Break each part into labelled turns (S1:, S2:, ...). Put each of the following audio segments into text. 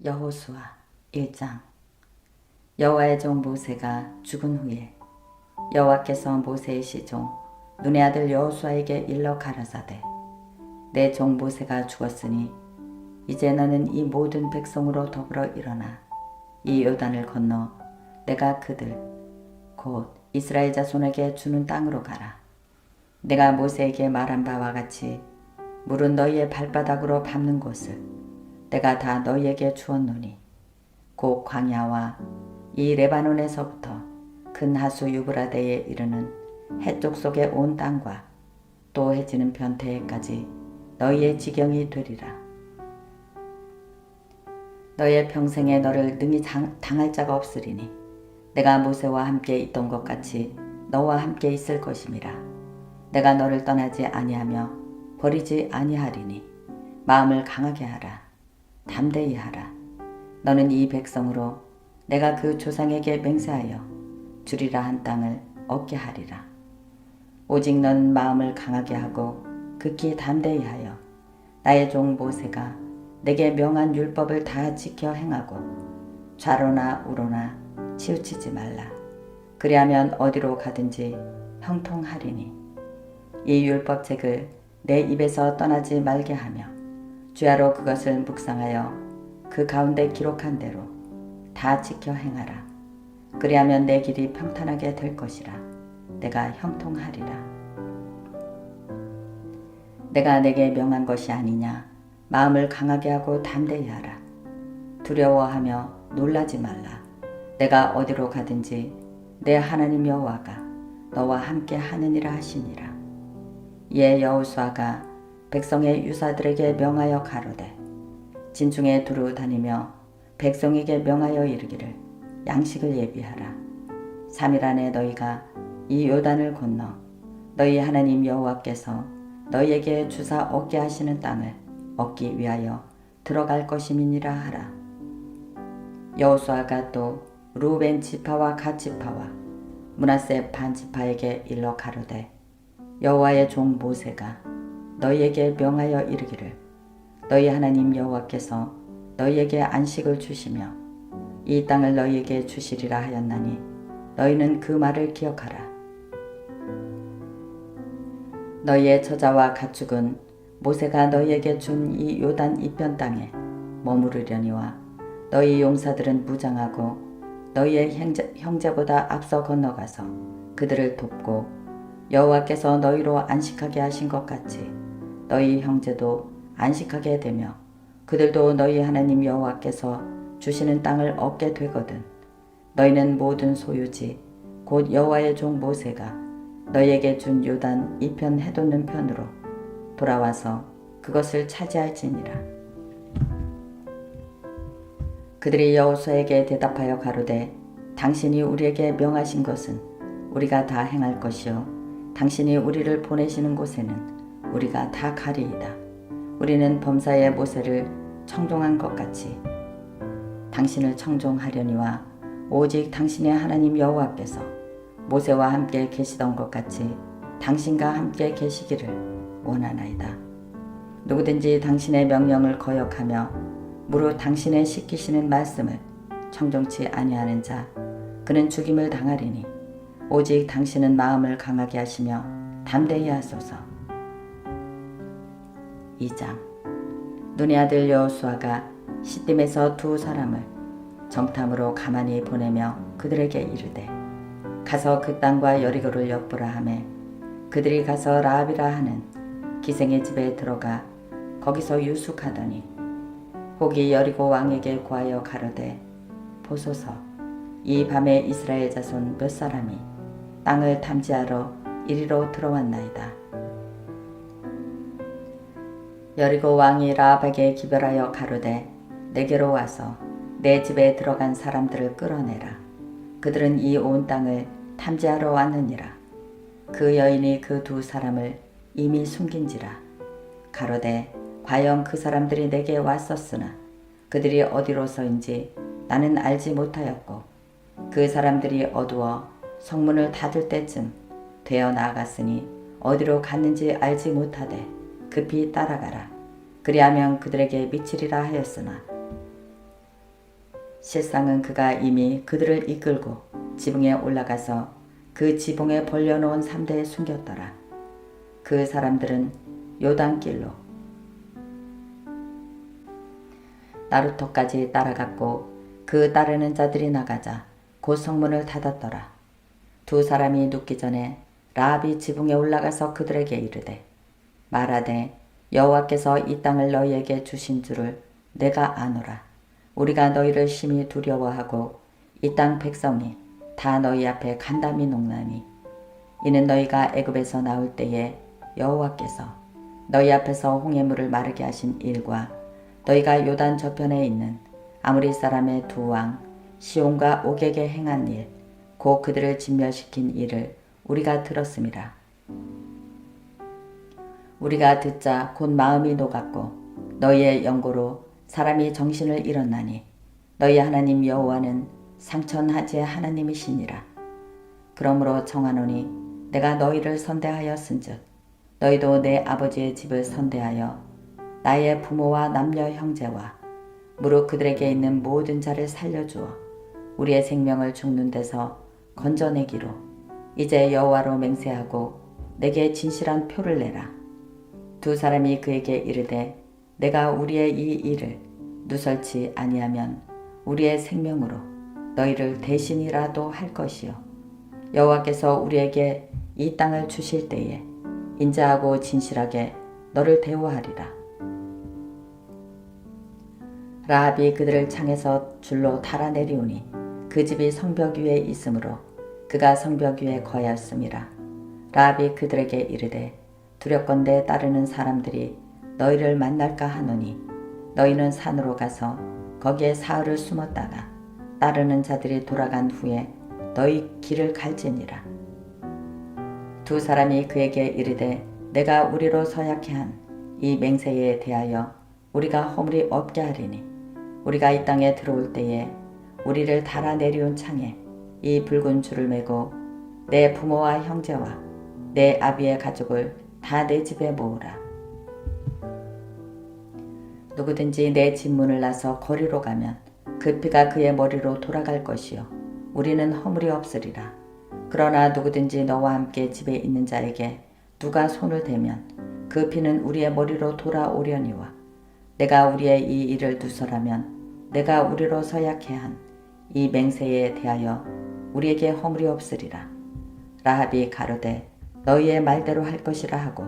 S1: 여호수아 1장. 여호와의 종 모세가 죽은 후에 여호와께서 모세의 시종 눈의 아들 여호수아에게 일러 가라사대, 내 종 모세가 죽었으니 이제 너는 이 모든 백성으로 더불어 일어나 이 요단을 건너 내가 그들 곧 이스라엘 자손에게 주는 땅으로 가라. 내가 모세에게 말한 바와 같이 물은 너희의 발바닥으로 밟는 곳을 내가 다 너희에게 주었노니 곧 광야와 이 레바논에서부터 큰 하수 유브라데에 이르는 해쪽 속의 온 땅과 또 해지는 변태에까지 너희의 지경이 되리라. 너희의 평생에 너를 능히 당할 자가 없으리니 내가 모세와 함께 있던 것 같이 너와 함께 있을 것임이라. 내가 너를 떠나지 아니하며 버리지 아니하리니 마음을 강하게 하라. 담대히 하라. 너는 이 백성으로 내가 그 조상에게 맹세하여 주리라 한 땅을 얻게 하리라. 오직 너는 마음을 강하게 하고 극히 담대히 하여 나의 종 모세가 내게 명한 율법을 다 지켜 행하고 좌로나 우로나 치우치지 말라. 그리하면 어디로 가든지 형통하리니 이 율법책을 내 입에서 떠나지 말게 하며 주야로 그것을 묵상하여 그 가운데 기록한 대로 다 지켜 행하라. 그리하면 내 길이 평탄하게 될 것이라. 내가 형통하리라. 내가 내게 명한 것이 아니냐. 마음을 강하게 하고 담대히 하라. 두려워하며 놀라지 말라. 내가 어디로 가든지 내 하나님 여호와가 너와 함께 하느니라 하시니라. 이에 여호수아가 백성의 유사들에게 명하여 가로되, 진중에 두루 다니며 백성에게 명하여 이르기를 양식을 예비하라. 3일 안에 너희가 이 요단을 건너 너희 하나님 여호와께서 너희에게 주사 얻게 하시는 땅을 얻기 위하여 들어갈 것임이니라 하라. 여호수아가 또 루벤 지파와 갓 지파와 므낫세 반 지파에게 일러 가로되, 여호와의 종 모세가 너희에게 명하여 이르기를 너희 하나님 여호와께서 너희에게 안식을 주시며 이 땅을 너희에게 주시리라 하였나니 너희는 그 말을 기억하라. 너희의 처자와 가축은 모세가 너희에게 준 이 요단 이편 땅에 머무르려니와 너희 용사들은 무장하고 너희의 형제보다 앞서 건너가서 그들을 돕고 여호와께서 너희로 안식하게 하신 것 같이 너희 형제도 안식하게 되며 그들도 너희 하나님 여호와께서 주시는 땅을 얻게 되거든. 너희는 모든 소유지 곧 여호와의 종 모세가 너희에게 준 요단 이편 해돋는 편으로 돌아와서 그것을 차지할지니라. 그들이 여호수아에게 대답하여 가로되, 당신이 우리에게 명하신 것은 우리가 다 행할 것이요 당신이 우리를 보내시는 곳에는 우리가 다 가리이다. 우리는 범사의 모세를 청종한 것 같이 당신을 청종하려니와 오직 당신의 하나님 여호와께서 모세와 함께 계시던 것 같이 당신과 함께 계시기를 원하나이다. 누구든지 당신의 명령을 거역하며 무릇 당신의 시키시는 말씀을 청종치 아니하는 자 그는 죽임을 당하리니 오직 당신은 마음을 강하게 하시며 담대히 하소서. 2장. 눈의 아들 여호수아가 시딤에서 두 사람을 정탐으로 가만히 보내며 그들에게 이르되, 가서 그 땅과 여리고를 엿보라 하매 그들이 가서 라합이라 하는 기생의 집에 들어가 거기서 유숙하더니 혹이 여리고 왕에게 고하여 가로되, 보소서, 이 밤에 이스라엘 자손 몇 사람이 땅을 탐지하러 이리로 들어왔나이다. 여리고 왕이 라합에게 기별하여 가로되, 내게로 와서 내 집에 들어간 사람들을 끌어내라. 그들은 이 온 땅을 탐지하러 왔느니라. 그 여인이 그 두 사람을 이미 숨긴지라. 가로되, 과연 그 사람들이 내게 왔었으나 그들이 어디로서인지 나는 알지 못하였고 그 사람들이 어두워 성문을 닫을 때쯤 되어 나아갔으니 어디로 갔는지 알지 못하되 급히 따라가라. 그리하면 그들에게 미치리라 하였으나 실상은 그가 이미 그들을 이끌고 지붕에 올라가서 그 지붕에 벌려놓은 삼대에 숨겼더라. 그 사람들은 요단길로 나루터까지 따라갔고 그 따르는 자들이 나가자 곧 성문을 닫았더라. 두 사람이 눕기 전에 라합이 지붕에 올라가서 그들에게 이르되 말하되 여호와께서 이 땅을 너희에게 주신 줄을 내가 아노라. 우리가 너희를 심히 두려워하고 이 땅 백성이 다 너희 앞에 간담이 녹나니 이는 너희가 애굽에서 나올 때에 여호와께서 너희 앞에서 홍해물을 마르게 하신 일과 너희가 요단 저편에 있는 아무리 사람의 두 왕 시온과 옥에게 행한 일 곧 그들을 진멸시킨 일을 우리가 들었음이라. 우리가 듣자 곧 마음이 녹았고 너희의 연고로 사람이 정신을 잃었나니 너희 하나님 여호와는 상천하지의 하나님이시니라. 그러므로 청하노니 내가 너희를 선대하였은즉 너희도 내 아버지의 집을 선대하여 나의 부모와 남녀 형제와 무릇 그들에게 있는 모든 자를 살려주어 우리의 생명을 죽는 데서 건져내기로 이제 여호와로 맹세하고 내게 진실한 표를 내라. 두 사람이 그에게 이르되 내가 우리의 이 일을 누설치 아니하면 우리의 생명으로 너희를 대신이라도 할 것이요 여호와께서 우리에게 이 땅을 주실 때에 인자하고 진실하게 너를 대우하리라. 라합이 그들을 창에서 줄로 달아내리오니 그 집이 성벽 위에 있으므로 그가 성벽 위에 거하였음이라. 라합이 그들에게 이르되 두렵건대 따르는 사람들이 너희를 만날까 하노니 너희는 산으로 가서 거기에 사흘을 숨었다가 따르는 자들이 돌아간 후에 너희 길을 갈지니라. 두 사람이 그에게 이르되 내가 우리로 서약해 한 이 맹세에 대하여 우리가 허물이 없게 하리니 우리가 이 땅에 들어올 때에 우리를 달아 내려온 창에 이 붉은 줄을 매고 내 부모와 형제와 내 아비의 가족을 다 내 집에 모으라. 누구든지 내 집 문을 나서 거리로 가면 그 피가 그의 머리로 돌아갈 것이요 우리는 허물이 없으리라. 그러나 누구든지 너와 함께 집에 있는 자에게 누가 손을 대면 그 피는 우리의 머리로 돌아오려니와 내가 우리의 이 일을 누설하면 내가 우리로 서약해 한 이 맹세에 대하여 우리에게 허물이 없으리라. 라합이 가로되 너희의 말대로 할 것이라 하고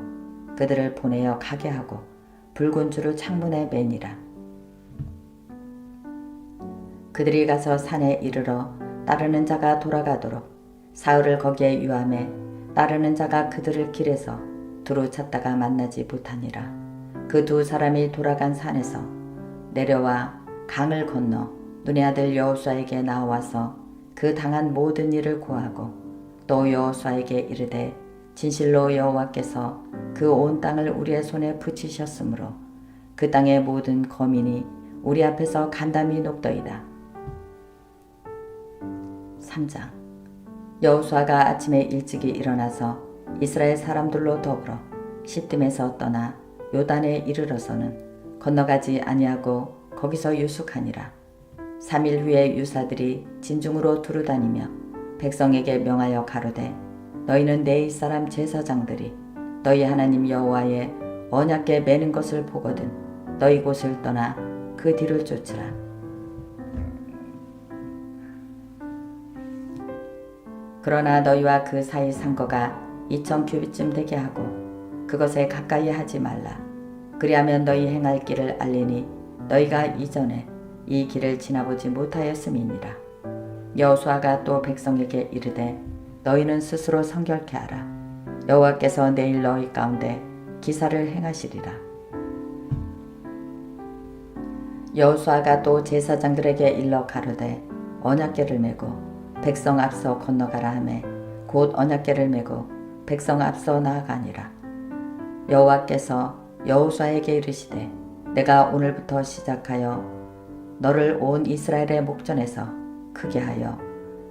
S1: 그들을 보내어 가게 하고 붉은 줄을 창문에 매니라. 그들이 가서 산에 이르러 따르는 자가 돌아가도록 사흘을 거기에 유함해 따르는 자가 그들을 길에서 두루 찾다가 만나지 못하니라. 그 두 사람이 돌아간 산에서 내려와 강을 건너 눈의 아들 여호수아에게 나와서 그 당한 모든 일을 고하고 또 여호수아에게 이르되 진실로 여호와께서 그 온 땅을 우리의 손에 붙이셨으므로 그 땅의 모든 거민이 우리 앞에서 간담이 높더이다. 3장. 여호수아가 아침에 일찍이 일어나서 이스라엘 사람들로 더불어 시뜸에서 떠나 요단에 이르러서는 건너가지 아니하고 거기서 유숙하니라. 3일 후에 유사들이 진중으로 두루다니며 백성에게 명하여 가로되 너희는 내 이스라엘 제사장들이 너희 하나님 여호와의 언약궤 매는 것을 보거든 너희 곳을 떠나 그 뒤를 쫓으라. 그러나 너희와 그 사이 상거가 2000규빗쯤 되게 하고 그것에 가까이 하지 말라. 그리하면 너희 행할 길을 알리니 너희가 이전에 이 길을 지나보지 못하였음이니라. 여호수아가 또 백성에게 이르되 너희는 스스로 성결케 하라. 여호와께서 내일 너희 가운데 기사를 행하시리라. 여호수아가 또 제사장들에게 일러 가로되 언약궤를 메고 백성 앞서 건너가라 하매 곧 언약궤를 메고 백성 앞서 나아가니라. 여호와께서 여호수아에게 이르시되 내가 오늘부터 시작하여 너를 온 이스라엘의 목전에서 크게 하여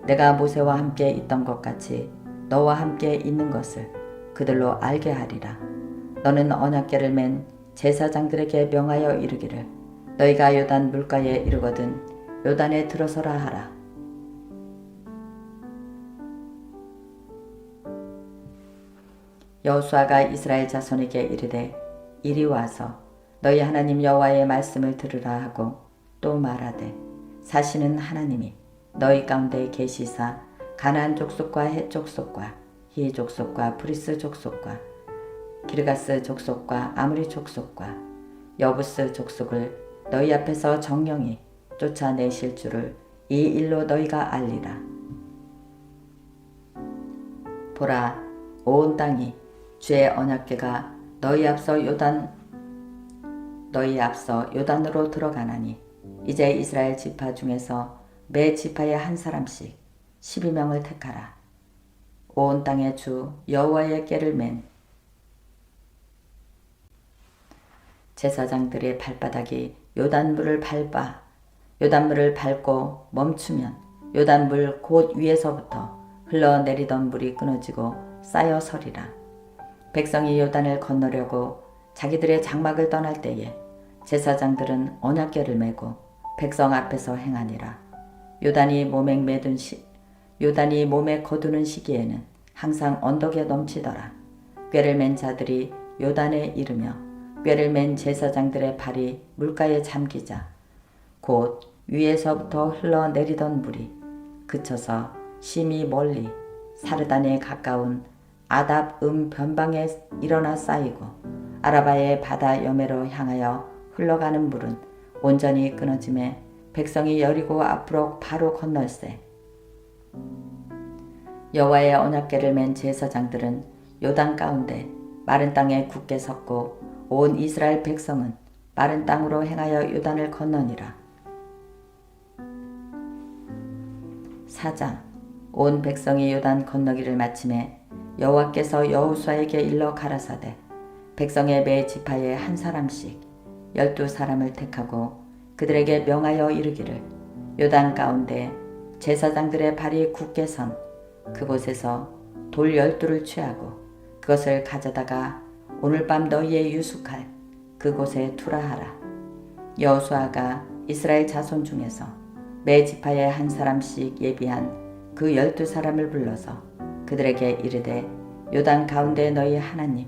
S1: 내가 모세와 함께 있던 것 같이 너와 함께 있는 것을 그들로 알게 하리라. 너는 언약궤를 맨 제사장들에게 명하여 이르기를 너희가 요단 물가에 이르거든 요단에 들어서라 하라. 여호수아가 이스라엘 자손에게 이르되 이리 와서 너희 하나님 여호와의 말씀을 들으라 하고 또 말하되 사시는 하나님이 너희 가운데 계시사 가나안 족속과 헷 족속과 히 족속과 브리스 족속과 기르가스 족속과 아므리 족속과 여부스 족속을 너희 앞에서 정령이 쫓아내실 줄을 이 일로 너희가 알리라. 보라, 온 땅이 주의 언약궤가 너희 앞서 요단으로 들어가나니 이제 이스라엘 지파 중에서 매 지파에 한 사람씩 12명을 택하라. 온 땅의 주 여호와의 궤를 맨 제사장들의 발바닥이 요단물을 밟고 멈추면 요단물 곧 위에서부터 흘러내리던 물이 끊어지고 쌓여 서리라. 백성이 요단을 건너려고 자기들의 장막을 떠날 때에 제사장들은 언약궤를 메고 백성 앞에서 행하니라. 요단이 몸에 거두는 시기에는 항상 언덕에 넘치더라. 궤를 맨 자들이 요단에 이르며 궤를 맨 제사장들의 발이 물가에 잠기자 곧 위에서부터 흘러내리던 물이 그쳐서 심히 멀리 사르단에 가까운 아답 변방에 일어나 쌓이고 아라바의 바다 여매로 향하여 흘러가는 물은 온전히 끊어짐에 백성이 여리고 앞으로 바로 건널세. 여호와의 언약궤를 맨 제사장들은 요단 가운데 마른 땅에 굳게 섰고 온 이스라엘 백성은 마른 땅으로 행하여 요단을 건너니라. 4장 온 백성이 요단 건너기를 마침에 여호와께서 여호수아에게 일러 가라사대 백성의 매 지파에 한 사람씩 12사람을 택하고 그들에게 명하여 이르기를 요단 가운데 제사장들의 발이 굳게 선 그곳에서 돌 12를 취하고 그것을 가져다가 오늘 밤 너희의 유숙할 그곳에 투라 하라. 여호수아가 이스라엘 자손 중에서 매 지파에 한 사람씩 예비한 그 12사람을 불러서 그들에게 이르되 요단 가운데 너희 하나님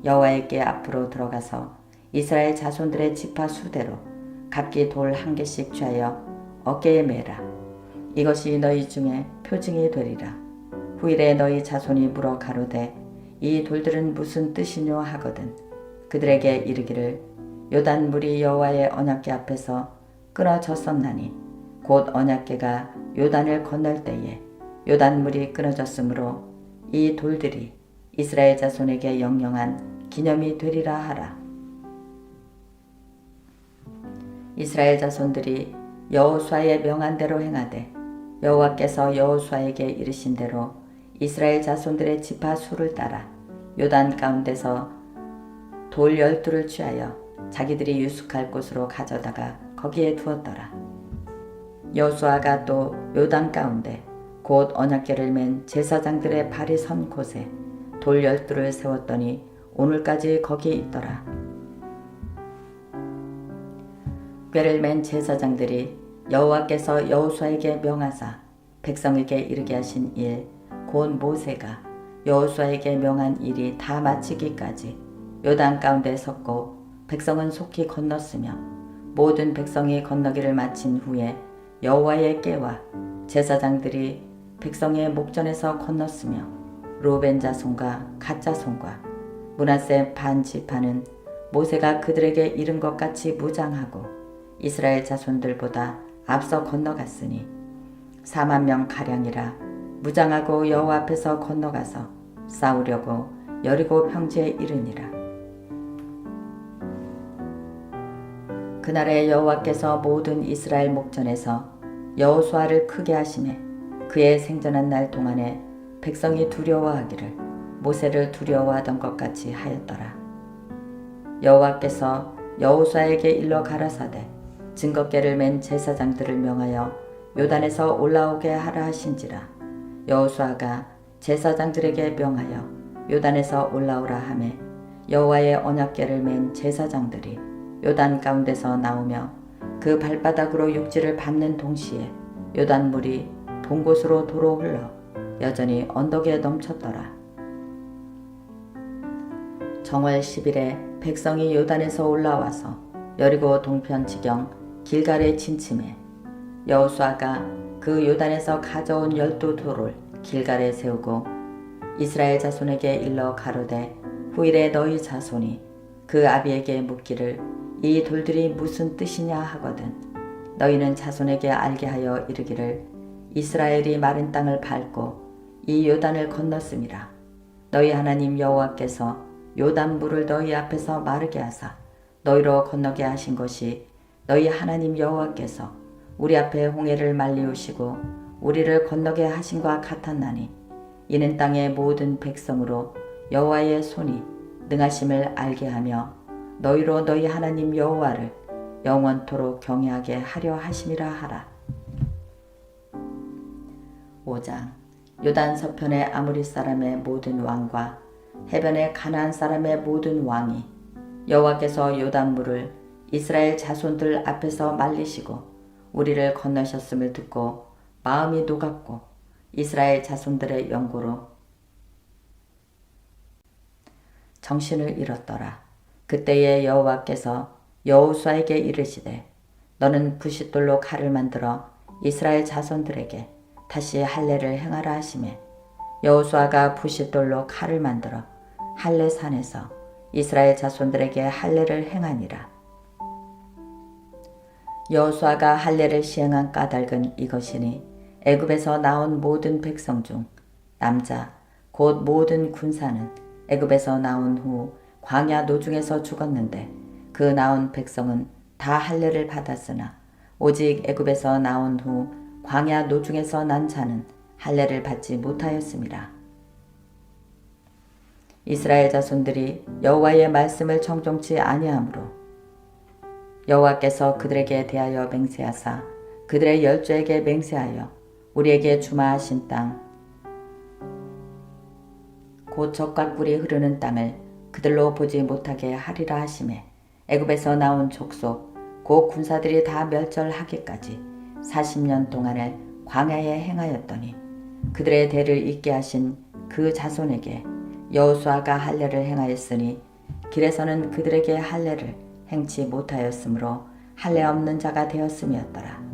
S1: 여호와의 앞으로 들어가서 이스라엘 자손들의 지파 수대로 각기 돌 1개씩 취하여 어깨에 매라. 이것이 너희 중에 표징이 되리라. 후일에 너희 자손이 물어 가로되 이 돌들은 무슨 뜻이뇨 하거든 그들에게 이르기를 요단 물이 여호와의 언약궤 앞에서 끊어졌었나니 곧 언약궤가 요단을 건널 때에 요단 물이 끊어졌으므로 이 돌들이 이스라엘 자손에게 영영한 기념이 되리라 하라. 이스라엘 자손들이 여호수아의 명한 대로 행하되 여호와께서 여호수아에게 이르신 대로 이스라엘 자손들의 지파 수를 따라 요단 가운데서 돌 12를 취하여 자기들이 유숙할 곳으로 가져다가 거기에 두었더라. 여호수아가 또 요단 가운데 곧 언약궤를 맨 제사장들의 발이 선 곳에 돌 12를 세웠더니 오늘까지 거기에 있더라. 궤를 맨 제사장들이 여호와께서 여호수아에게 명하사 백성에게 이르게 하신 일 곧 모세가 여호수아에게 명한 일이 다 마치기까지 요단 가운데 섰고 백성은 속히 건넜으며 모든 백성이 건너기를 마친 후에 여호와의 궤와 제사장들이 백성의 목전에서 건넜으며 루벤 자손과 갓 자손과 므낫세 반 지파는 모세가 그들에게 이른 것 같이 무장하고 이스라엘 자손들보다 앞서 건너갔으니 4만 명 가량이라 무장하고 여호와 앞에서 건너가서 싸우려고 여리고 평지에 이르니라. 그날에 여호와께서 모든 이스라엘 목전에서 여호수아를 크게 하시매 그의 생전한 날 동안에 백성이 두려워하기를 모세를 두려워하던 것 같이 하였더라. 여호와께서 여호수아에게 일러 가라사대 증거궤를 맨 제사장들을 명하여 요단에서 올라오게 하라 하신지라. 여호수아가 제사장들에게 명하여 요단에서 올라오라 하매 여호와의 언약궤를 맨 제사장들이 요단 가운데서 나오며 그 발바닥으로 육지를 밟는 동시에 요단물이 본 곳으로 도로 흘러 여전히 언덕에 넘쳤더라. 정월 10일에 백성이 요단에서 올라와서 여리고 동편 지경 길갈에 진침해 여호수아가 그 요단에서 가져온 12돌을 길갈에 세우고 이스라엘 자손에게 일러 가로되 후일에 너희 자손이 그 아비에게 묻기를 이 돌들이 무슨 뜻이냐 하거든 너희는 자손에게 알게 하여 이르기를 이스라엘이 마른 땅을 밟고 이 요단을 건넜음이라. 너희 하나님 여호와께서 요단물을 너희 앞에서 마르게 하사 너희로 건너게 하신 것이 너희 하나님 여호와께서 우리 앞에 홍해를 말리우시고 우리를 건너게 하신과 같았나니 이는 땅의 모든 백성으로 여호와의 손이 능하심을 알게 하며 너희로 너희 하나님 여호와를 영원토록 경외하게 하려 하심이라 하라. 5장 요단 서편의 아모리 사람의 모든 왕과 해변의 가나안 사람의 모든 왕이 여호와께서 요단물을 이스라엘 자손들 앞에서 말리시고 우리를 건너셨음을 듣고 마음이 녹았고 이스라엘 자손들의 영고로 정신을 잃었더라. 그때에 여호와께서 여호수아에게 이르시되 너는 부싯돌로 칼을 만들어 이스라엘 자손들에게 다시 할례를 행하라 하시매 여호수아가 부싯돌로 칼을 만들어 할례산에서 이스라엘 자손들에게 할례를 행하니라. 여호수아가 할례를 시행한 까닭은 이것이니 애굽에서 나온 모든 백성 중 남자 곧 모든 군사는 애굽에서 나온 후 광야 노중에서 죽었는데 그 나온 백성은 다 할례를 받았으나 오직 애굽에서 나온 후 광야 노중에서 난 자는 할례를 받지 못하였음이라. 이스라엘 자손들이 여호와의 말씀을 청종치 아니하므로 여호와께서 그들에게 대하여 맹세하사 그들의 열조에게 맹세하여 우리에게 주마하신 땅 곧 젖과 꿀이 흐르는 땅을 그들로 보지 못하게 하리라 하시매 애굽에서 나온 족속 곧 군사들이 다 멸절하기까지 40년 동안을 광야에 행하였더니 그들의 대를 잇게 하신 그 자손에게 여호수아가 할례를 행하였으니 길에서는 그들에게 할례를 행치 못하였으므로 할례 없는 자가 되었음이었더라.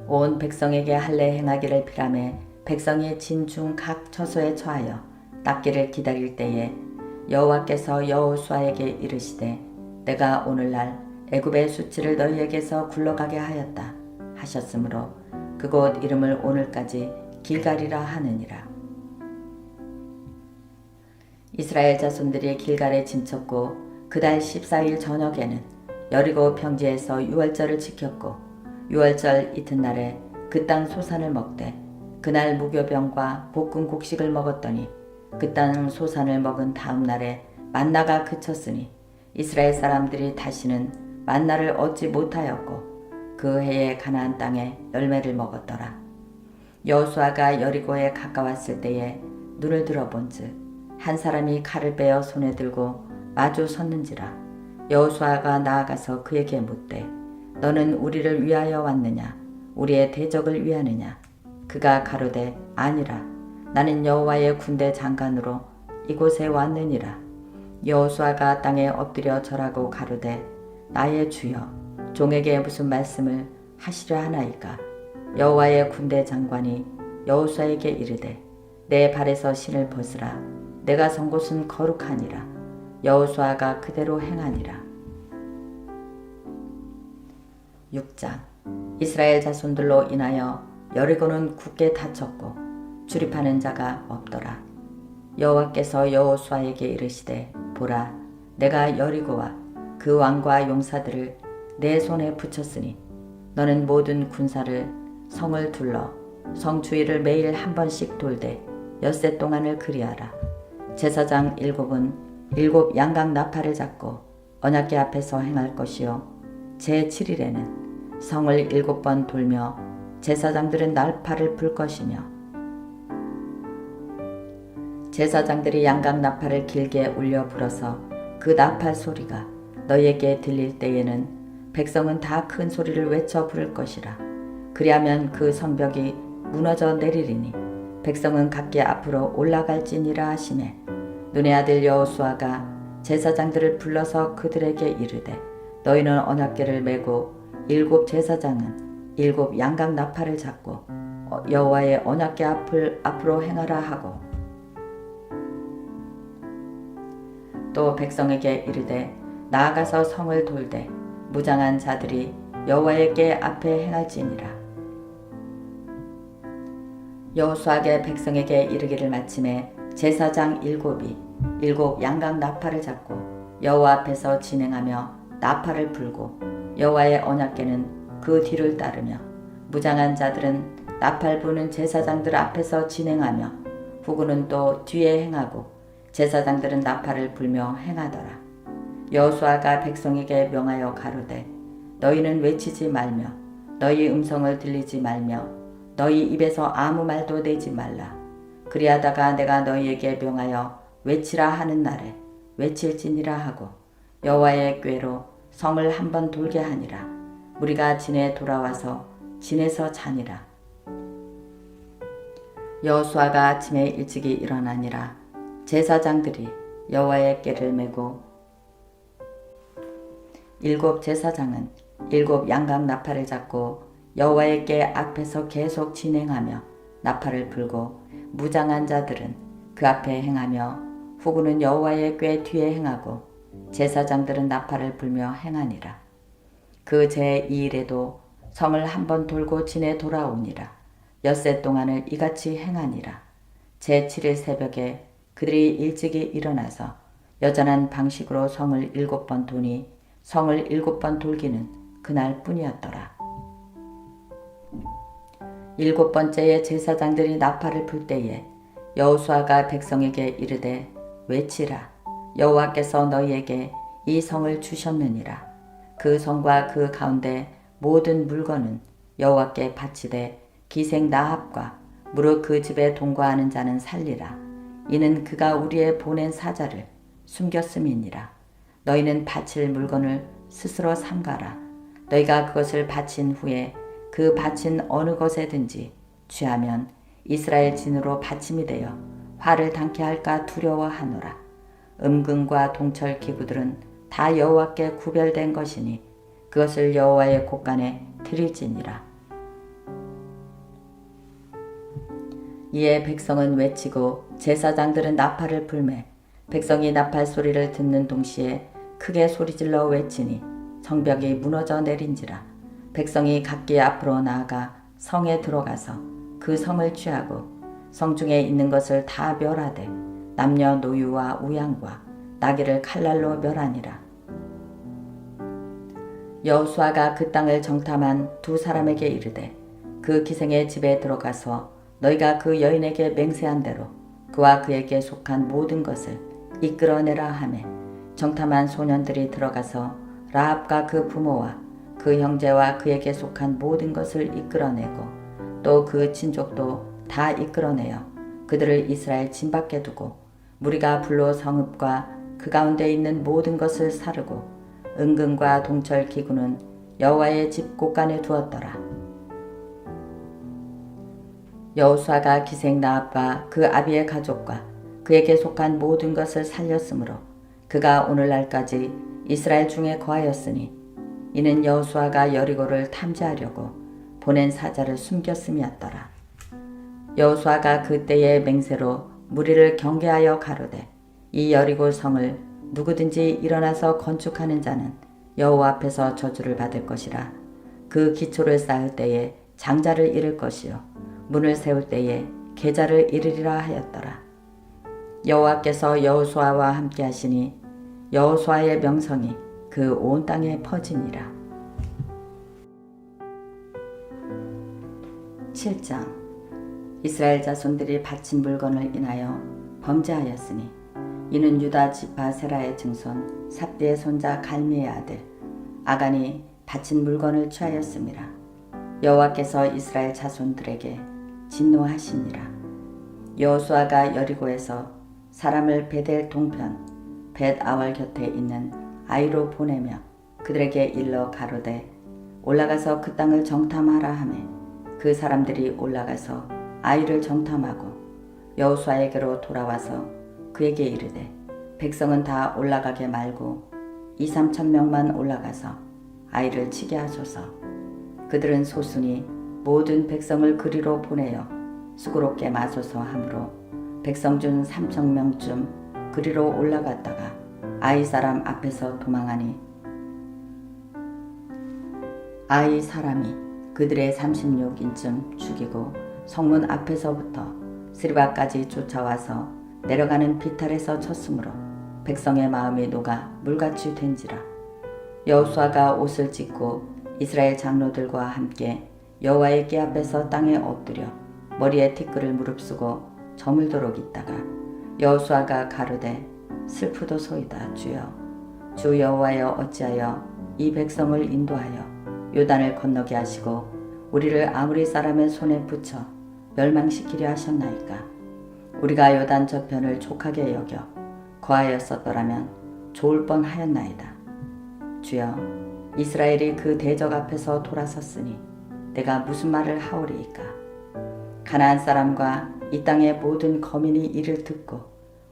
S1: 온 백성에게 할례 행하기를 피라매 백성이 진중 각 처소에 처하여 낫기를 기다릴 때에 여호와께서 여호수아에게 이르시되 내가 오늘날 애굽의 수치를 너희에게서 굴러가게 하였다 하셨으므로 그곳 이름을 오늘까지 길갈이라 하느니라. 이스라엘 자손들이 길갈에 진쳤고 그달 14일 저녁에는 여리고 평지에서 유월절을 지켰고 유월절 이튿날에 그 땅 소산을 먹되 그날 무교병과 볶은 곡식을 먹었더니 그 땅 소산을 먹은 다음 날에 만나가 그쳤으니 이스라엘 사람들이 다시는 만나를 얻지 못하였고 그 해에 가나안 땅에 열매를 먹었더라. 여호수아가 여리고에 가까웠을 때에 눈을 들어본즉 한 사람이 칼을 빼어 손에 들고 마주 섰는지라. 여호수아가 나아가서 그에게 묻되 너는 우리를 위하여 왔느냐 우리의 대적을 위하느냐. 그가 가로되 아니라 나는 여호와의 군대 장관으로 이곳에 왔느니라. 여호수아가 땅에 엎드려 절하고 가로되 나의 주여 종에게 무슨 말씀을 하시려 하나이까. 여호와의 군대 장관이 여호수아에게 이르되 내 발에서 신을 벗으라. 내가 선 곳은 거룩하니라. 여호수아가 그대로 행하니라. 6장 이스라엘 자손들로 인하여 여리고는 굳게 닫혔고 출입하는 자가 없더라. 여호와께서 여호수아에게 이르시되 보라 내가 여리고와 그 왕과 용사들을 내 손에 붙였으니 너는 모든 군사를 성을 둘러 성 주위를 매일 한 번씩 돌되 엿새 동안을 그리하라. 제사장 7은 7 양각 나팔을 잡고 언약궤 앞에서 행할 것이요 제7일에는 성을 7번 돌며 제사장들은 나팔을 불 것이며 제사장들이 양각 나팔을 길게 울려 불어서 그 나팔 소리가 너희에게 들릴 때에는 백성은 다 큰 소리를 외쳐 부를 것이라. 그리하면 그 성벽이 무너져 내리리니 백성은 각기 앞으로 올라갈지니라 하시매 눈의 아들 여호수아가 제사장들을 불러서 그들에게 이르되 너희는 언약궤를 메고 7 제사장은 7 양각 나팔을 잡고 여호와의 언약궤 앞을 앞으로 행하라 하고 또 백성에게 이르되 나아가서 성을 돌되 무장한 자들이 여호와의 궤 앞에 행할지니라. 여호수아가 백성에게 이르기를 마침에 제사장 7이 7 양각 나팔을 잡고 여호와 앞에서 진행하며 나팔을 불고 여호와의 언약궤는 그 뒤를 따르며 무장한 자들은 나팔 부는 제사장들 앞에서 진행하며 후군은 또 뒤에 행하고 제사장들은 나팔을 불며 행하더라. 여호수아가 백성에게 명하여 가로되 너희는 외치지 말며 너희 음성을 들리지 말며 너희 입에서 아무 말도 내지 말라. 그리하다가 내가 너희에게 명하여 외치라 하는 날에 외칠지니라 하고 여호와의 궤로 성을 한번 돌게 하니라. 무리가 진에 돌아와서 진에서 자니라. 여호수아가 아침에 일찍이 일어나니라. 제사장들이 여호와의 궤를 메고 7 제사장은 7 양각 나팔을 잡고 여호와의 궤 앞에서 계속 진행하며 나팔을 불고 무장한 자들은 그 앞에 행하며 후군은 여호와의 궤 뒤에 행하고 제사장들은 나팔을 불며 행하니라. 그 제2일에도 성을 한번 돌고 진에 돌아오니라. 엿새 동안을 이같이 행하니라. 제7일 새벽에 그들이 일찍이 일어나서 여전한 방식으로 성을 7번 도니 성을 7번 돌기는 그날 뿐이었더라. 7번째에 제사장들이 나팔을 불 때에 여호수아가 백성에게 이르되 외치라. 여호와께서 너희에게 이 성을 주셨느니라. 그 성과 그 가운데 모든 물건은 여호와께 바치되 기생 나합과 무릇 그 집에 동거하는 자는 살리라. 이는 그가 우리의 보낸 사자를 숨겼음이니라. 너희는 바칠 물건을 스스로 삼가라. 너희가 그것을 바친 후에 그 바친 어느 것에든지 취하면 이스라엘 진으로 받침이 되어 화를 당케 할까 두려워하노라. 음금과 동철 기구들은 다 여호와께 구별된 것이니 그것을 여호와의 곳간에 드릴지니라. 이에 백성은 외치고 제사장들은 나팔을 불매 백성이 나팔 소리를 듣는 동시에 크게 소리질러 외치니 성벽이 무너져 내린지라. 백성이 각기 앞으로 나아가 성에 들어가서 그 성을 취하고 성중에 있는 것을 다 멸하되 남녀 노유와 우양과 나귀를 칼날로 멸하니라. 여호수아가 그 땅을 정탐한 2 사람에게 이르되 그 기생의 집에 들어가서 너희가 그 여인에게 맹세한 대로 그와 그에게 속한 모든 것을 이끌어내라 하매 정탐한 소년들이 들어가서 라합과 그 부모와 그 형제와 그에게 속한 모든 것을 이끌어내고 또 그 친족도 다 이끌어내어 그들을 이스라엘 진 밖에 두고 무리가 불로 성읍과 그 가운데 있는 모든 것을 사르고 은금과 동철 기구는 여호와의 집 곳간에 두었더라. 여호수아가 기생 나합과 그 아비의 가족과 그에게 속한 모든 것을 살렸으므로 그가 오늘날까지 이스라엘 중에 거하였으니 이는 여호수아가 여리고를 탐지하려고 보낸 사자를 숨겼음이었더라. 여호수아가 그때의 맹세로 무리를 경계하여 가로되 이 여리고 성을 누구든지 일어나서 건축하는 자는 여호와 앞에서 저주를 받을 것이라. 그 기초를 쌓을 때에 장자를 잃을 것이요 문을 세울 때에 계자를 잃으리라 하였더라. 여호와께서 여호수아와 함께 하시니 여호수아의 명성이 그 온 땅에 퍼지니라. 7장. 이스라엘 자손들이 바친 물건을 인하여 범죄하였으니 이는 유다 지파 세라의 증손 삽디의 손자 갈미의 아들 아간이 바친 물건을 취하였음이라. 여호와께서 이스라엘 자손들에게 진노하시니라. 여호수아가 여리고에서 사람을 베델 동편 벳 아월 곁에 있는 아이로 보내며 그들에게 일러 가로되 올라가서 그 땅을 정탐하라 하매 그 사람들이 올라가서 아이를 정탐하고 여호수아에게로 돌아와서 그에게 이르되 백성은 다 올라가게 말고 2~3천 명만 올라가서 아이를 치게 하소서. 그들은 소순이 모든 백성을 그리로 보내어 수고롭게 마소서 하므로 백성 중 3천 명쯤 그리로 올라갔다가 아이 사람 앞에서 도망하니 아이 사람이 그들의 36인쯤 죽이고 성문 앞에서부터 스리바까지 쫓아와서 내려가는 비탈에서 쳤으므로 백성의 마음이 녹아 물같이 된지라. 여호수아가 옷을 찢고 이스라엘 장로들과 함께 여호와의 궤 앞에서 땅에 엎드려 머리에 티끌을 무릅쓰고 저물도록 있다가 여호수아가 가로되 슬프도소이다 주여 주 여호와여 어찌하여 이 백성을 인도하여 요단을 건너게 하시고 우리를 아무리 사람의 손에 붙여 멸망시키려 하셨나이까. 우리가 요단 저편을 족하게 여겨 거하였었더라면 좋을 뻔하였나이다. 주여 이스라엘이 그 대적 앞에서 돌아섰으니 내가 무슨 말을 하오리이까. 가나안 사람과 이 땅의 모든 거민이 이를 듣고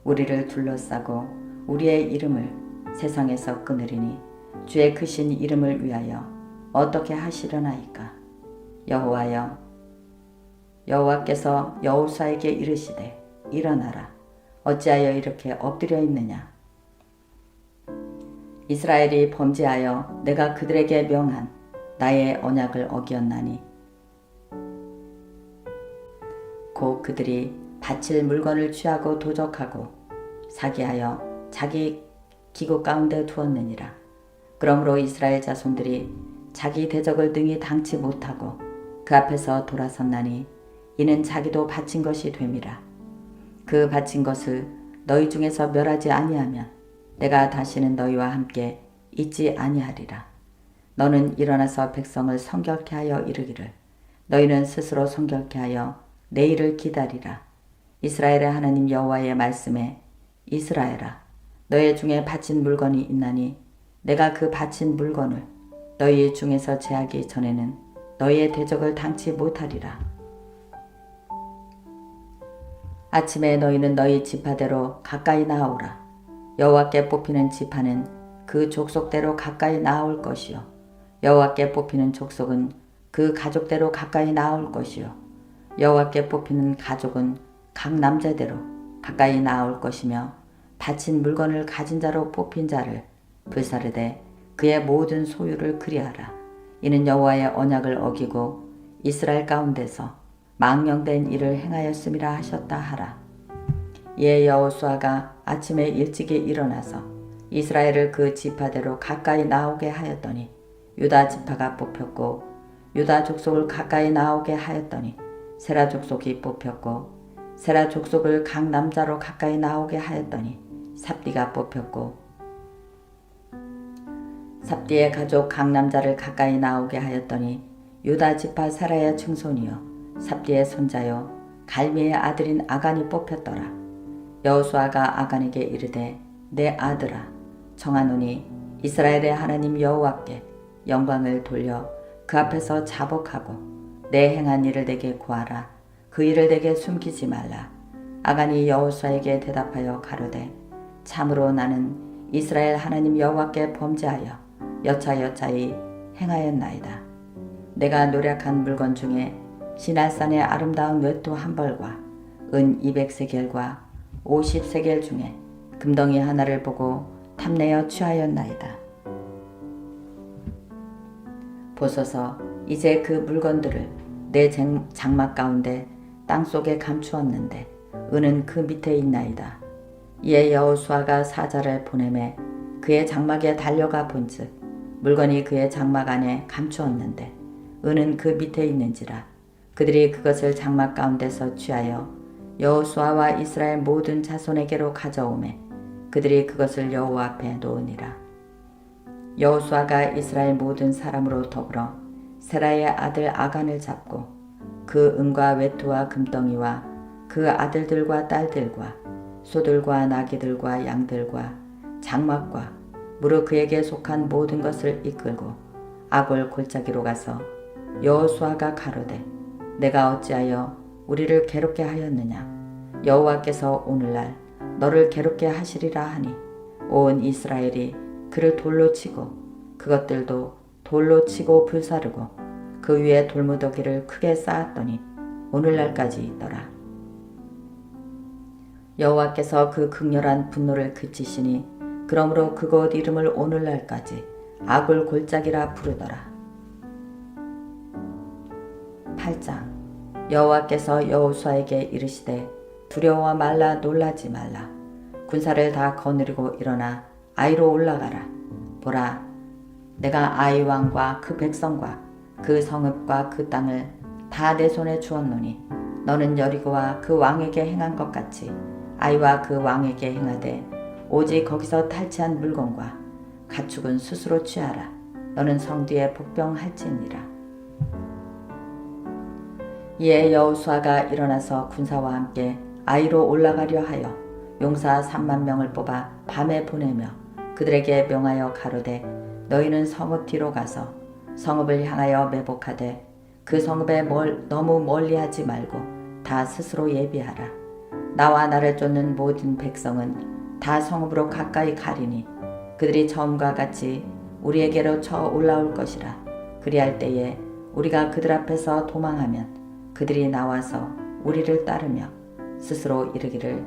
S1: 우리를 둘러싸고 우리의 이름을 세상에서 끊으리니 주의 크신 이름을 위하여 어떻게 하시려나이까. 여호와여 여호와께서 여호수아에게 이르시되 일어나라 어찌하여 이렇게 엎드려 있느냐. 이스라엘이 범죄하여 내가 그들에게 명한 나의 언약을 어기었나니 곧 그들이 바칠 물건을 취하고 도적하고 사기하여 자기 기구 가운데 두었느니라. 그러므로 이스라엘 자손들이 자기 대적을 능히 당치 못하고 그 앞에서 돌아섰나니 이는 자기도 바친 것이 됨이라. 그 바친 것을 너희 중에서 멸하지 아니하면 내가 다시는 너희와 함께 있지 아니하리라. 너는 일어나서 백성을 성결케 하여 이르기를 너희는 스스로 성결케 하여 내일을 기다리라. 이스라엘의 하나님 여호와의 말씀에 이스라엘아 너희 중에 바친 물건이 있나니 내가 그 바친 물건을 너희 중에서 제하기 전에는 너희의 대적을 당치 못하리라. 아침에 너희는 너희 지파대로 가까이 나아오라. 여호와께 뽑히는 지파는 그 족속대로 가까이 나아올 것이요 여호와께 뽑히는 족속은 그 가족대로 가까이 나아올 것이요 여호와께 뽑히는 가족은 각 남자대로 가까이 나아올 것이며 바친 물건을 가진 자로 뽑힌 자를 불사르되 그의 모든 소유를 그리하라. 이는 여호와의 언약을 어기고 이스라엘 가운데서 망령된 일을 행하였음이라 하셨다 하라. 이에 여호수아가 아침에 일찍이 일어나서 이스라엘을 그 지파대로 가까이 나오게 하였더니 유다 지파가 뽑혔고 유다 족속을 가까이 나오게 하였더니 세라 족속이 뽑혔고 세라 족속을 각 남자로 가까이 나오게 하였더니 삽디가 뽑혔고 삽디의 가족 각 남자를 가까이 나오게 하였더니 유다 지파 사라의 증손이요 삽디의 손자요 갈미의 아들인 아간이 뽑혔더라. 여호수아가 아간에게 이르되 내 아들아 청하노니 이스라엘의 하나님 여호와께 영광을 돌려 그 앞에서 자복하고 내 행한 일을 내게 구하라. 그 일을 내게 숨기지 말라. 아간이 여호수아에게 대답하여 가로되 참으로 나는 이스라엘 하나님 여호와께 범죄하여 여차여차히 행하였나이다. 내가 노력한 물건 중에 시날산의 아름다운 외투 한 벌과 은 200세겔과 50세겔 중에 금덩이 하나를 보고 탐내어 취하였나이다. 보소서 이제 그 물건들을 내 장막 가운데 땅속에 감추었는데 은은 그 밑에 있나이다. 이에 여호수아가 사자를 보내매 그의 장막에 달려가 본즉 물건이 그의 장막 안에 감추었는데 은은 그 밑에 있는지라. 그들이 그것을 장막 가운데서 취하여 여호수아와 이스라엘 모든 자손에게로 가져오매 그들이 그것을 여호와 앞에 놓으니라. 여호수아가 이스라엘 모든 사람으로 더불어 세라의 아들 아간을 잡고 그 은과 외투와 금덩이와 그 아들들과 딸들과 소들과 나귀들과 양들과 장막과 무릇 그에게 속한 모든 것을 이끌고 아골 골짜기로 가서 여호수아가 가로되 내가 어찌하여 우리를 괴롭게 하였느냐. 여호와께서 오늘날 너를 괴롭게 하시리라 하니 온 이스라엘이 그를 돌로 치고 그것들도 돌로 치고 불사르고 그 위에 돌무더기를 크게 쌓았더니 오늘날까지 있더라. 여호와께서 그 극렬한 분노를 그치시니 그러므로 그곳 이름을 오늘날까지 아굴 골짜기라 부르더라. 8장. 여호와께서 여호수아에게 이르시되 두려워 말라 놀라지 말라. 군사를 다 거느리고 일어나 아이로 올라가라. 보라, 내가 아이 왕과 그 백성과 그 성읍과 그 땅을 다 내 손에 주었노니 너는 여리고와 그 왕에게 행한 것 같이 아이와 그 왕에게 행하되 오직 거기서 탈취한 물건과 가축은 스스로 취하라. 너는 성 뒤에 복병할지니라. 이에 여호수아가 일어나서 군사와 함께 아이로 올라가려 하여 용사 3만 명을 뽑아 밤에 보내며 그들에게 명하여 가로되 너희는 성읍 뒤로 가서 성읍을 향하여 매복하되 그 성읍에 너무 멀리하지 말고 다 스스로 예비하라. 나와 나를 쫓는 모든 백성은 다 성읍으로 가까이 가리니 그들이 처음과 같이 우리에게로 쳐 올라올 것이라. 그리할 때에 우리가 그들 앞에서 도망하면 그들이 나와서 우리를 따르며 스스로 이르기를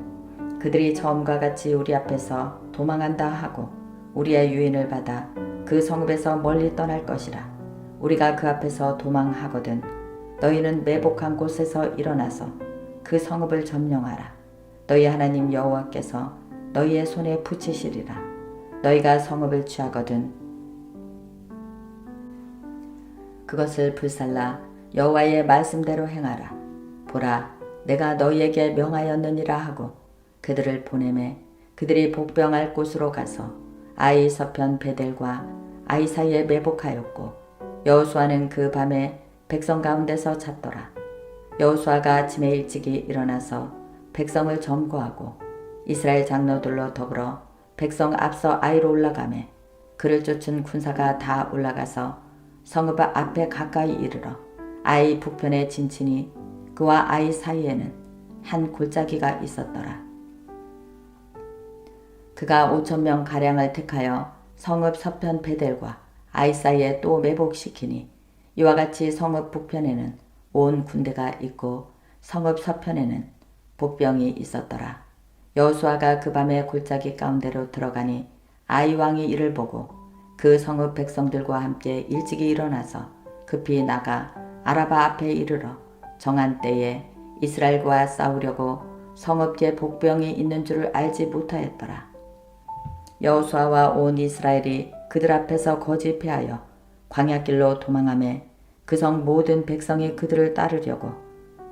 S1: 그들이 처음과 같이 우리 앞에서 도망한다 하고 우리의 유인을 받아 그 성읍에서 멀리 떠날 것이라. 우리가 그 앞에서 도망하거든 너희는 매복한 곳에서 일어나서 그 성읍을 점령하라. 너희 하나님 여호와께서 너희의 손에 붙이시리라. 너희가 성읍을 취하거든 그것을 불살라 여호와의 말씀대로 행하라. 보라, 내가 너희에게 명하였느니라 하고 그들을 보내매 그들이 복병할 곳으로 가서 아이 서편 베델과 아이 사이에 매복하였고 여호수아는 그 밤에 백성 가운데서 잤더라. 여호수아가 아침에 일찍이 일어나서 백성을 점거하고 이스라엘 장로들로 더불어 백성 앞서 아이로 올라가매 그를 쫓은 군사가 다 올라가서 성읍 앞에 가까이 이르러 아이 북편에 진치니 그와 아이 사이에는 한 골짜기가 있었더라. 그가 5,000명 가량을 택하여 성읍 서편 베델과 아이 사이에 또 매복시키니 이와 같이 성읍 북편에는 온 군대가 있고 성읍 서편에는 복병이 있었더라. 여호수아가 그 밤에 골짜기 가운데로 들어가니 아이 왕이 이를 보고 그 성읍 백성들과 함께 일찍이 일어나서 급히 나가 아라바 앞에 이르러 정한 때에 이스라엘과 싸우려고 성읍 뒤에 복병이 있는 줄을 알지 못하였더라. 여호수아와 온 이스라엘이 그들 앞에서 거지 패하여 광야길로 도망하매 그 성 모든 백성이 그들을 따르려고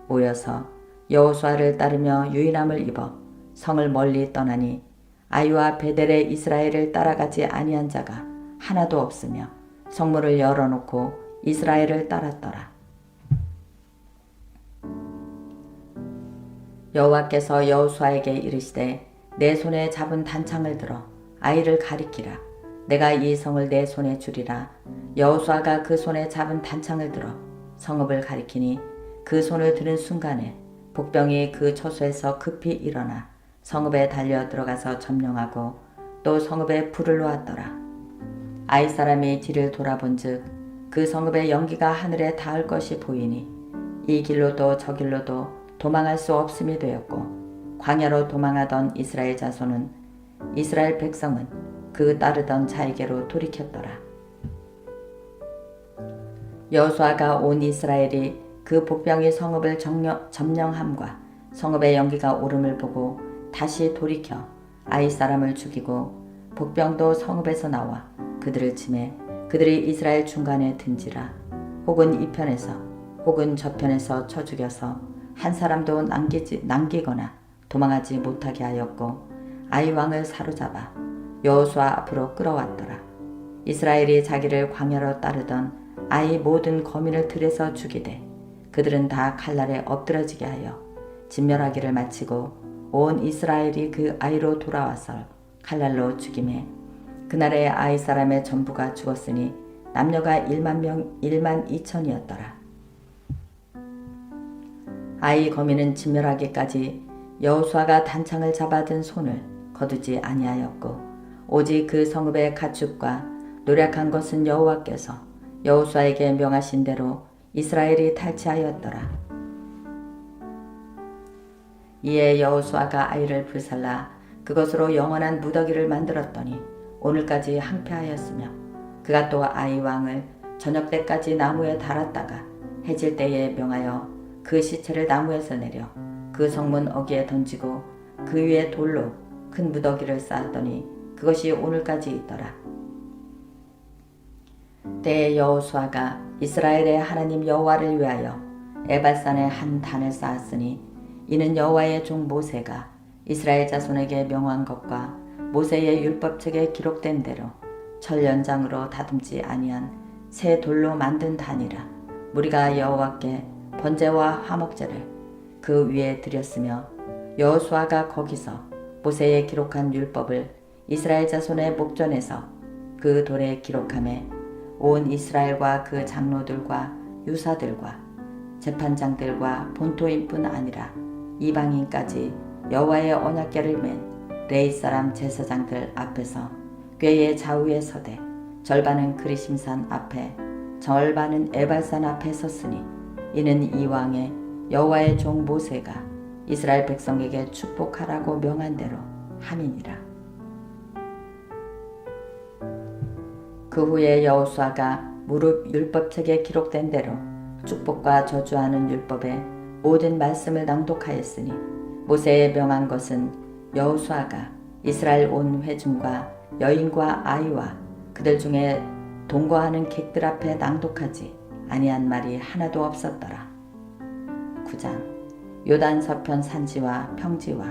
S1: 모여서 여호수아를 따르며 유인함을 입어 성을 멀리 떠나니 아이와 베델의 이스라엘을 따라가지 아니한 자가 하나도 없으며 성문을 열어놓고 이스라엘을 따랐더라. 여호와께서 여호수아에게 이르시되 내 손에 잡은 단창을 들어 아이를 가리키라. 내가 이 성을 내 손에 주리라. 여호수아가 그 손에 잡은 단창을 들어 성읍을 가리키니 그 손을 드는 순간에 복병이 그 처소에서 급히 일어나 성읍에 달려 들어가서 점령하고 또 성읍에 불을 놓았더라. 아이 사람이 뒤를 돌아본즉 그 성읍의 연기가 하늘에 닿을 것이 보이니 이 길로도 저 길로도 도망할 수 없음이 되었고 광야로 도망하던 이스라엘 자손은 이스라엘 백성은 그 따르던 자에게로 돌이켰더라. 여호수아가 온 이스라엘이 그 복병이 성읍을 점령함과 성읍의 연기가 오름을 보고 다시 돌이켜 아이 사람을 죽이고 복병도 성읍에서 나와 그들을 치매 그들이 이스라엘 중간에 든지라. 혹은 이 편에서 혹은 저 편에서 쳐 죽여서 한 사람도 남기거나 도망하지 못하게 하였고 아이 왕을 사로잡아 여호수아 앞으로 끌어왔더라. 이스라엘이 자기를 광야로 따르던 아이 모든 거민을 들에서 죽이되 그들은 다 칼날에 엎드러지게 하여 진멸하기를 마치고 온 이스라엘이 그 아이로 돌아와서 칼날로 죽이매 그날에 아이 사람의 전부가 죽었으니 남녀가 1만 2천이었더라. 아이 거미는 진멸하기까지 여호수아가 단창을 잡아든 손을 거두지 아니하였고 오직 그 성읍의 가축과 노력한 것은 여호와께서 여호수아에게 명하신 대로 이스라엘이 탈취하였더라. 이에 여호수아가 아이를 불살라 그것으로 영원한 무더기를 만들었더니 오늘까지 항폐하였으며 그가 또 아이 왕을 저녁 때까지 나무에 달았다가 해질 때에 명하여 그 시체를 나무에서 내려 그 성문 어귀에 던지고 그 위에 돌로 큰 무더기를 쌓았더니 그것이 오늘까지 있더라. 때에 여호수아가 이스라엘의 하나님 여호와를 위하여 에발산에 한 단을 쌓았으니 이는 여호와의 종 모세가 이스라엘 자손에게 명한 것과 모세의 율법책에 기록된 대로 철 연장으로 다듬지 아니한 새 돌로 만든 단이라. 무리가 여호와께 번제와 화목제를 그 위에 드렸으며 여호수아가 거기서 모세의 기록한 율법을 이스라엘 자손의 목전에서 그 돌에 기록하매 온 이스라엘과 그 장로들과 유사들과 재판장들과 본토인뿐 아니라 이방인까지 여호와의 언약궤를 맨 레위 사람 제사장들 앞에서 궤의 좌우에 서되 절반은 그리심산 앞에 절반은 에발산 앞에 섰으니 이는 이왕에 여호와의 종 모세가 이스라엘 백성에게 축복하라고 명한 대로 함이니라. 그 후에 여호수아가 무릇 율법책에 기록된 대로 축복과 저주하는 율법의 모든 말씀을 낭독하였으니 모세의 명한 것은 여호수아가 이스라엘 온 회중과 여인과 아이와 그들 중에 동거하는 객들 앞에 낭독하지 아니한 말이 하나도 없었더라. 9장 요단 서편 산지와 평지와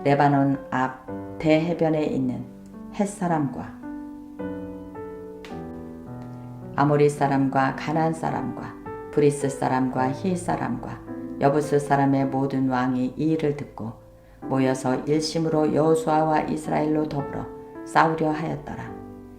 S1: 레바논 앞 대해변에 있는 헷사람과 아모리 사람과 가나안 사람과 브리스 사람과 히 사람과 여부스 사람의 모든 왕이 이 일을 듣고 모여서 일심으로 여호수아와 이스라엘로 더불어 싸우려 하였더라.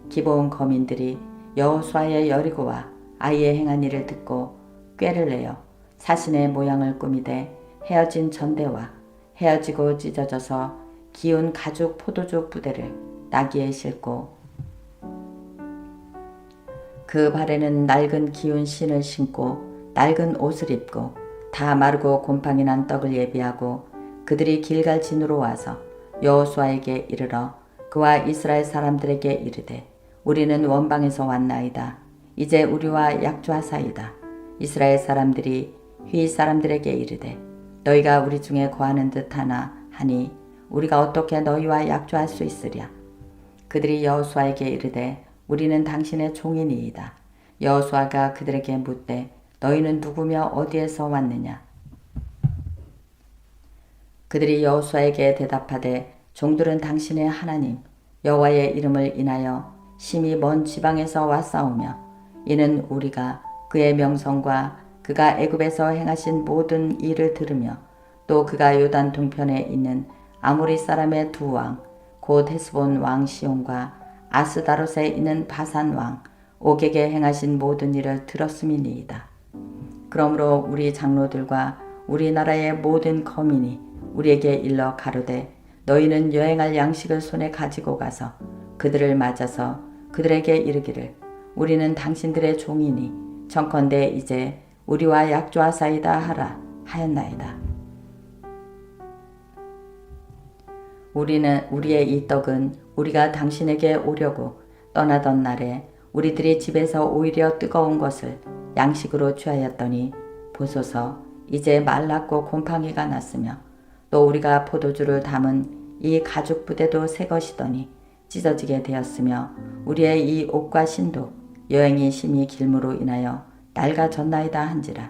S1: 기브온 거민들이 여호수아의 여리고와 아이의 행한 일을 듣고 꾀를 내어 사신의 모양을 꾸미되 헤어진 전대와 헤어지고 찢어져서 기운 가죽 포도주 부대를 나귀에 싣고 그 발에는 낡은 기운 신을 신고 낡은 옷을 입고 다 마르고 곰팡이 난 떡을 예비하고 그들이 길갈 진으로 와서 여호수아에게 이르러 그와 이스라엘 사람들에게 이르되 우리는 원방에서 왔나이다. 이제 우리와 약조하사이다. 이스라엘 사람들이 휘 사람들에게 이르되 너희가 우리 중에 거하는 듯하나 하니 우리가 어떻게 너희와 약조할 수 있으랴. 그들이 여호수아에게 이르되 우리는 당신의 종이니이다. 여호수아가 그들에게 묻되 너희는 누구며 어디에서 왔느냐. 그들이 여호수아에게 대답하되 종들은 당신의 하나님 여호와의 이름을 인하여 심히 먼 지방에서 왔사오며 이는 우리가 그의 명성과 그가 애굽에서 행하신 모든 일을 들으며 또 그가 요단 동편에 있는 아모리 사람의 두 왕 곧 헤스본 왕 시온과 아스다롯에 있는 바산 왕 옥에게 행하신 모든 일을 들었음이니이다. 그러므로 우리 장로들과 우리나라의 모든 거민이 우리에게 일러 가로되 너희는 여행할 양식을 손에 가지고 가서 그들을 맞아서 그들에게 이르기를 우리는 당신들의 종이니 청컨대 이제 우리와 약조하사이다 하라 하였나이다. 우리의 이 떡은 우리가 당신에게 오려고 떠나던 날에 우리들이 집에서 오히려 뜨거운 것을 양식으로 취하였더니 보소서 이제 말랐고 곰팡이가 났으며 또 우리가 포도주를 담은 이 가죽 부대도 새 것이더니 찢어지게 되었으며 우리의 이 옷과 신도 여행이 심히 길므로 인하여 낡아졌나이다 한지라.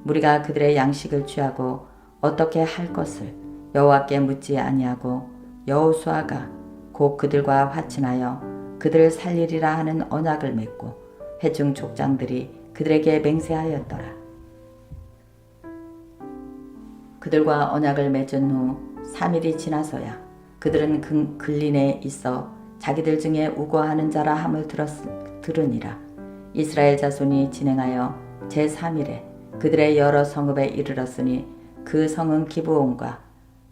S1: 우리가 그들의 양식을 취하고 어떻게 할 것을 여호와께 묻지 아니하고 여호수아가 곧 그들과 화친하여 그들을 살리리라 하는 언약을 맺고 회중 족장들이 그들에게 맹세하였더라. 그들과 언약을 맺은 후 3일이 지나서야 그들은 글린에 있어 자기들 중에 우거하는 자라 함을 들으니라. 이스라엘 자손이 진행하여 제3일에 그들의 여러 성읍에 이르렀으니 그 성은 기브온과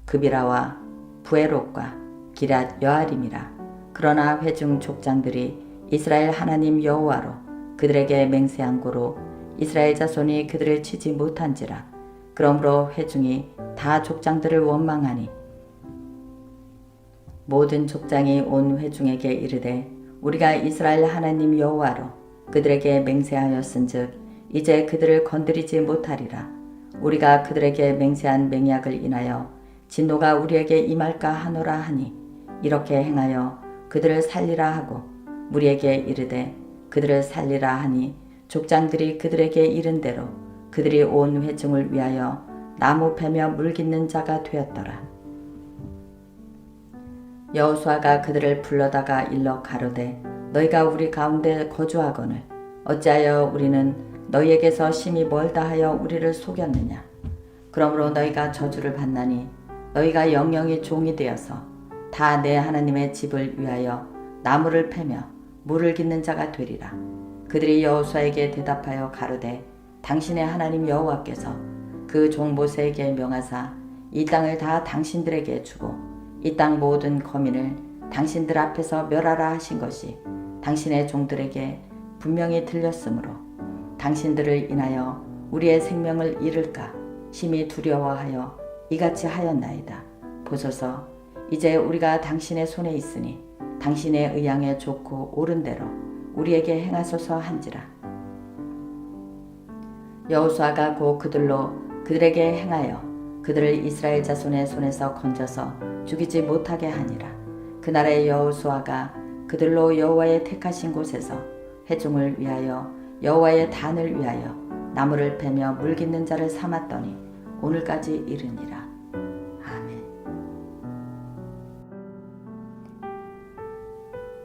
S1: 그비라와 부에롯과 기랏 여아림이라. 그러나 회중 족장들이 이스라엘 하나님 여호와로 그들에게 맹세한 고로 이스라엘 자손이 그들을 치지 못한지라. 그러므로 회중이 다 족장들을 원망하니 모든 족장이 온 회중에게 이르되 우리가 이스라엘 하나님 여호와로 그들에게 맹세하였은즉 이제 그들을 건드리지 못하리라. 우리가 그들에게 맹세한 맹약을 인하여 진노가 우리에게 임할까 하노라 하니 이렇게 행하여 그들을 살리라 하고 무리에게 이르되 그들을 살리라 하니 족장들이 그들에게 이른 대로 그들이 온 회중을 위하여 나무 패며 물 깃는 자가 되었더라. 여호수아가 그들을 불러다가 일러 가로되 너희가 우리 가운데 거주하거늘 어찌하여 우리는 너희에게서 심히 멀다 하여 우리를 속였느냐. 그러므로 너희가 저주를 받나니 너희가 영영이 종이 되어서 다 내 하나님의 집을 위하여 나무를 패며 물을 깃는 자가 되리라. 그들이 여호수아에게 대답하여 가로되 당신의 하나님 여호와께서 그 종 모세에게 명하사 이 땅을 다 당신들에게 주고 이 땅 모든 거민을 당신들 앞에서 멸하라 하신 것이 당신의 종들에게 분명히 들렸으므로 당신들을 인하여 우리의 생명을 잃을까 심히 두려워하여 이같이 하였나이다. 보소서 이제 우리가 당신의 손에 있으니 당신의 의향에 좋고 옳은 대로 우리에게 행하소서 한지라. 여호수아가 곧 그들에게 행하여 그들을 이스라엘 자손의 손에서 건져서 죽이지 못하게 하니라. 그날에 여호수아가 그들로 여호와의 택하신 곳에서 회중을 위하여 여호와의 단을 위하여 나무를 패며 물 깃는 자를 삼았더니 오늘까지 이르니라. 아멘.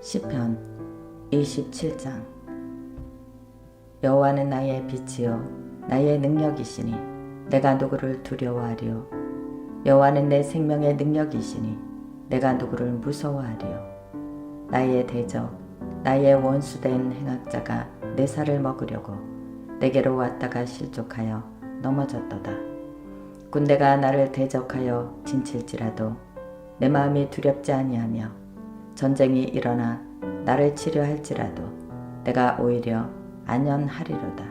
S1: 시편 27장. 여호와는 나의 빛이요 나의 능력이시니 내가 누구를 두려워하리요. 여호와는 내 생명의 능력이시니 내가 누구를 무서워하리요. 나의 대적 나의 원수된 행악자가 내 살을 먹으려고 내게로 왔다가 실족하여 넘어졌도다. 군대가 나를 대적하여 진칠지라도 내 마음이 두렵지 아니하며 전쟁이 일어나 나를 치려할지라도 내가 오히려 안연하리로다.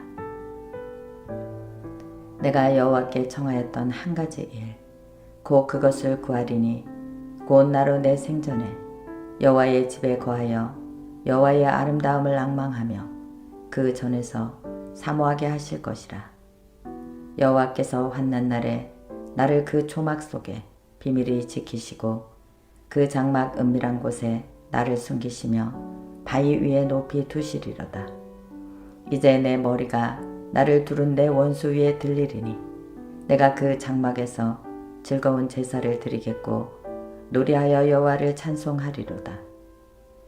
S1: 내가 여호와께 청하였던 한 가지 일 곧 그것을 구하리니 곧 나로 내 생전에 여호와의 집에 거하여 여호와의 아름다움을 앙망하며 그 전에서 사모하게 하실 것이라. 여호와께서 환난 날에 나를 그 조막 속에 비밀히 지키시고 그 장막 은밀한 곳에 나를 숨기시며 바위 위에 높이 두시리로다. 이제 내 머리가 나를 두른 내 원수 위에 들리리니 내가 그 장막에서 즐거운 제사를 드리겠고 노래하여 여호와를 찬송하리로다.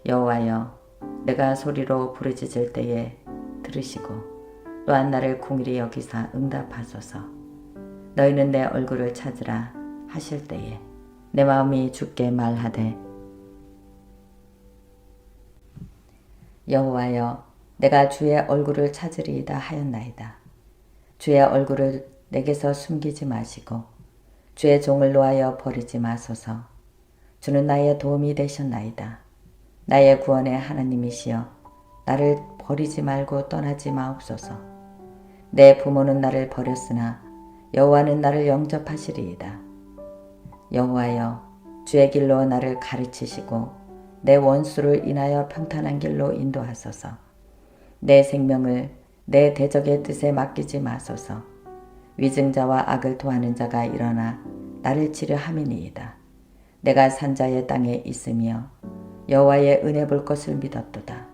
S1: 여호와여 내가 소리로 부르짖을 때에 들으시고 또한 나를 긍휼히 여기사 응답하소서. 너희는 내 얼굴을 찾으라 하실 때에 내 마음이 주께 말하되 여호와여 내가 주의 얼굴을 찾으리이다 하였나이다. 주의 얼굴을 내게서 숨기지 마시고 주의 종을 놓아여 버리지 마소서. 주는 나의 도움이 되셨나이다. 나의 구원의 하나님이시여 나를 버리지 말고 떠나지 마옵소서. 내 부모는 나를 버렸으나 여호와는 나를 영접하시리이다. 여호와여 주의 길로 나를 가르치시고 내 원수를 인하여 평탄한 길로 인도하소서. 내 생명을 내 대적의 뜻에 맡기지 마소서. 위증자와 악을 도하는 자가 일어나 나를 치려 함이니이다. 내가 산자의 땅에 있으며 여호와의 은혜 볼 것을 믿었도다.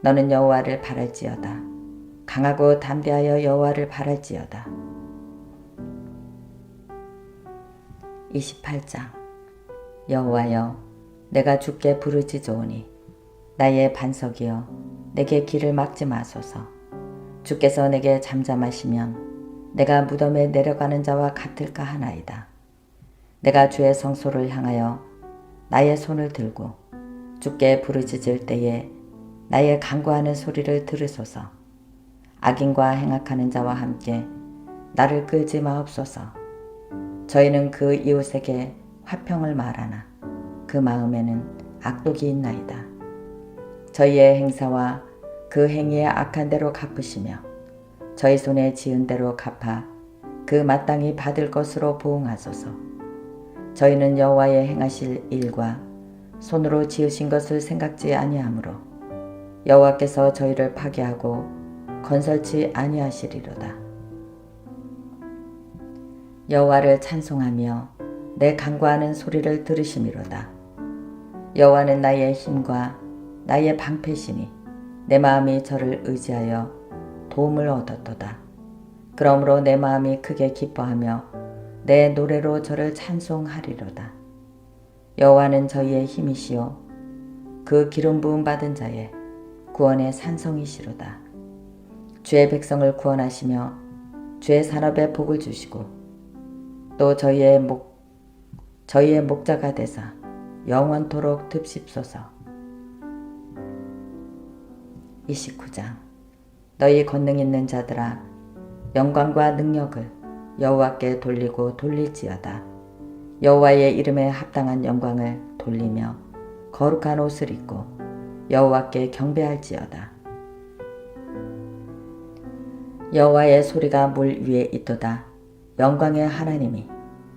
S1: 너는 여호와를 바랄지어다. 강하고 담대하여 여호와를 바랄지어다. 28장. 여호와여 내가 주께 부르짖으오니 나의 반석이여 내게 길을 막지 마소서. 주께서 내게 잠잠하시면 내가 무덤에 내려가는 자와 같을까 하나이다. 내가 주의 성소를 향하여 나의 손을 들고 주께 부르짖을 때에 나의 간구하는 소리를 들으소서. 악인과 행악하는 자와 함께 나를 끌지 마옵소서. 저희는 그 이웃에게 화평을 말하나 그 마음에는 악독이 있나이다. 저희의 행사와 그 행위의 악한 대로 갚으시며 저희 손에 지은 대로 갚아 그 마땅히 받을 것으로 보응하소서. 저희는 여호와의 행하실 일과 손으로 지으신 것을 생각지 아니하므로 여호와께서 저희를 파괴하고 건설치 아니하시리로다. 여호와를 찬송하며 내 간구하는 소리를 들으심이로다. 여호와는 나의 힘과 나의 방패시니 내 마음이 저를 의지하여 도움을 얻었도다. 그러므로 내 마음이 크게 기뻐하며 내 노래로 저를 찬송하리로다. 여호와는 저희의 힘이시요 그 기름 부음 받은 자의 구원의 산성이시로다. 주의 백성을 구원하시며 주의 산업에 복을 주시고 또 저희의 목자가 되사 영원토록 듭십소서. 29장. 너희 권능 있는 자들아 영광과 능력을 여호와께 돌리고 돌릴지어다. 여호와의 이름에 합당한 영광을 돌리며 거룩한 옷을 입고 여호와께 경배할지어다. 여호와의 소리가 물 위에 있도다. 영광의 하나님이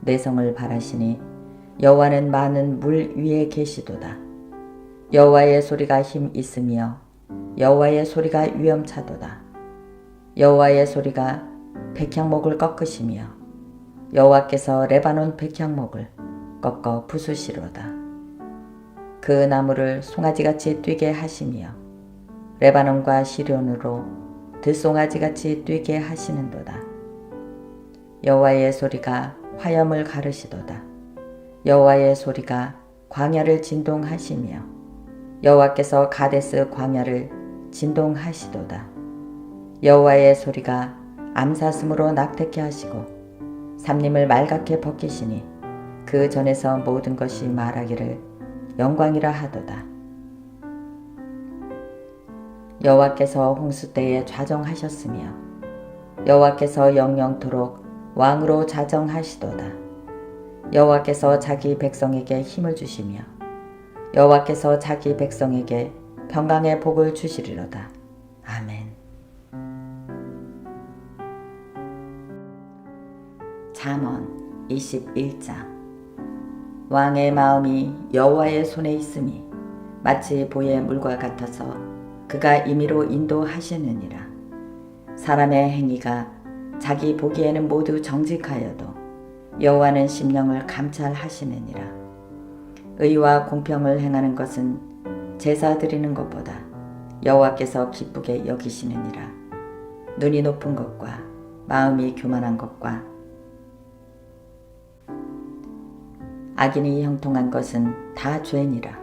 S1: 내성을 바라시니 여호와는 많은 물 위에 계시도다. 여호와의 소리가 힘 있으며 여호와의 소리가 위엄차도다. 여호와의 소리가 백향목을 꺾으시며 여호와께서 레바논 백향목을 꺾어 부수시로다. 그 나무를 송아지같이 뛰게 하시며 레바논과 시련으로 들송아지같이 뛰게 하시는도다. 여호와의 소리가 화염을 가르시도다. 여호와의 소리가 광야를 진동하시며 여호와께서 가데스 광야를 진동하시도다. 여호와의 소리가 암사슴으로 낙태케 하시고 삼림을 말갛게 벗기시니 그 전에서 모든 것이 말하기를 영광이라 하도다. 여호와께서 홍수 때에 좌정하셨으며 여호와께서 영영토록 왕으로 자정하시도다. 여호와께서 자기 백성에게 힘을 주시며 여호와께서 자기 백성에게 평강의 복을 주시리로다. 아멘. 잠언 21장. 왕의 마음이 여호와의 손에 있음이 마치 보의 물과 같아서 그가 임의로 인도하시느니라. 사람의 행위가 자기 보기에는 모두 정직하여도 여호와는 심령을 감찰하시느니라. 의와 공평을 행하는 것은 제사 드리는 것보다 여호와께서 기쁘게 여기시느니라. 눈이 높은 것과 마음이 교만한 것과 악인이 형통한 것은 다 죄니라.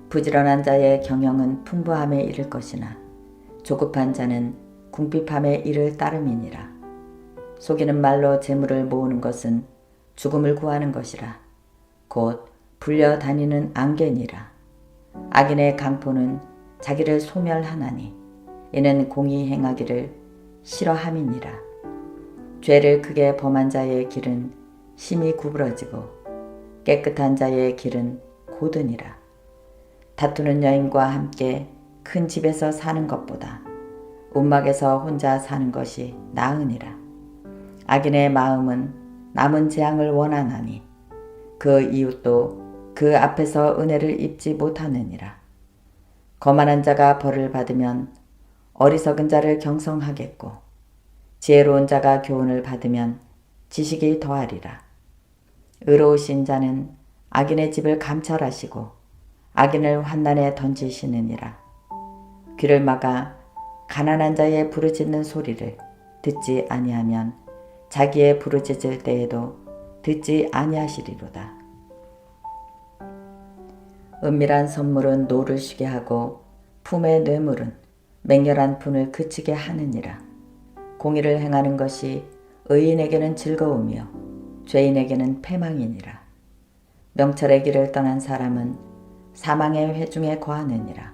S1: 부지런한 자의 경영은 풍부함에 이를 것이나 조급한 자는 궁핍함에 이를 따름이니라. 속이는 말로 재물을 모으는 것은 죽음을 구하는 것이라. 곧 불려 다니는 안개니라. 악인의 강포는 자기를 소멸하나니 이는 공의 행하기를 싫어함이니라. 죄를 크게 범한 자의 길은 심히 구부러지고 깨끗한 자의 길은 고드니라. 다투는 여인과 함께 큰 집에서 사는 것보다 움막에서 혼자 사는 것이 나으니라. 악인의 마음은 남은 재앙을 원하나니 그 이웃도 그 앞에서 은혜를 입지 못하느니라. 거만한 자가 벌을 받으면 어리석은 자를 경성하겠고 지혜로운 자가 교훈을 받으면 지식이 더하리라. 의로우신 자는 악인의 집을 감찰하시고 악인을 환난에 던지시느니라. 귀를 막아 가난한 자의 부르짖는 소리를 듣지 아니하면 자기의 부르짖을 때에도 듣지 아니하시리로다. 은밀한 선물은 노를 쉬게 하고 품의 뇌물은 맹렬한 분을 그치게 하느니라. 공의를 행하는 것이 의인에게는 즐거우며 죄인에게는 패망이니라. 명철의 길을 떠난 사람은 사망의 회중에 거하느니라.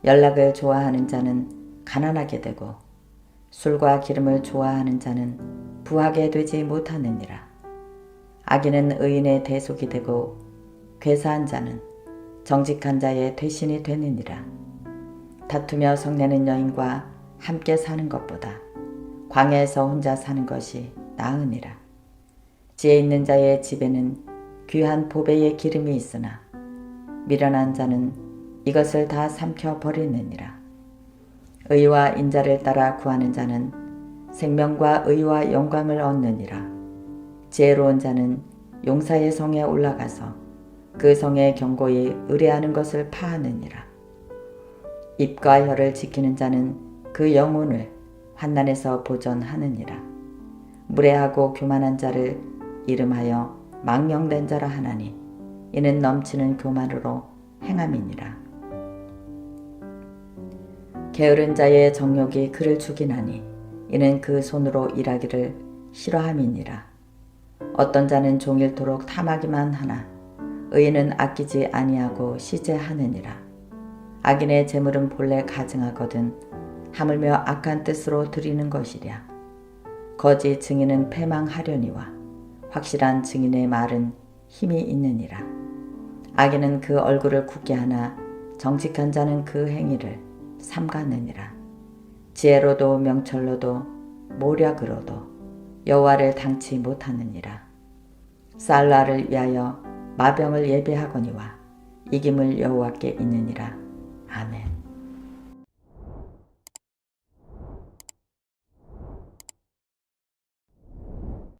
S1: 연락을 좋아하는 자는 가난하게 되고 술과 기름을 좋아하는 자는 부하게 되지 못하느니라. 악인은 의인의 대속이 되고 괴사한 자는 정직한 자의 대신이 되느니라. 다투며 성내는 여인과 함께 사는 것보다 광야에서 혼자 사는 것이 나으니라. 지혜 있는 자의 집에는 귀한 보배의 기름이 있으나 미련한 자는 이것을 다 삼켜 버리느니라. 의와 인자를 따라 구하는 자는 생명과 의와 영광을 얻느니라. 지혜로운 자는 용사의 성에 올라가서 그 성에 견고히 의뢰하는 것을 파하느니라. 입과 혀를 지키는 자는 그 영혼을 환난에서 보전하느니라. 무례하고 교만한 자를 이름하여 망령된 자라 하나니 이는 넘치는 교만으로 행함이니라. 게으른 자의 정욕이 그를 죽이나니 이는 그 손으로 일하기를 싫어함이니라. 어떤 자는 종일토록 탐하기만 하나 의인은 아끼지 아니하고 시제하느니라. 악인의 재물은 본래 가증하거든 하물며 악한 뜻으로 드리는 것이랴. 거짓 증인은 패망하려니와 확실한 증인의 말은 힘이 있느니라. 악인은 그 얼굴을 굳게 하나 정직한 자는 그 행위를 삼가느니라. 지혜로도 명철로도 모략으로도 여호와를 당치 못하느니라. 쌀라를 위하여 마병을 예배하거니와 이김을 여호와께 있느니라. 아멘.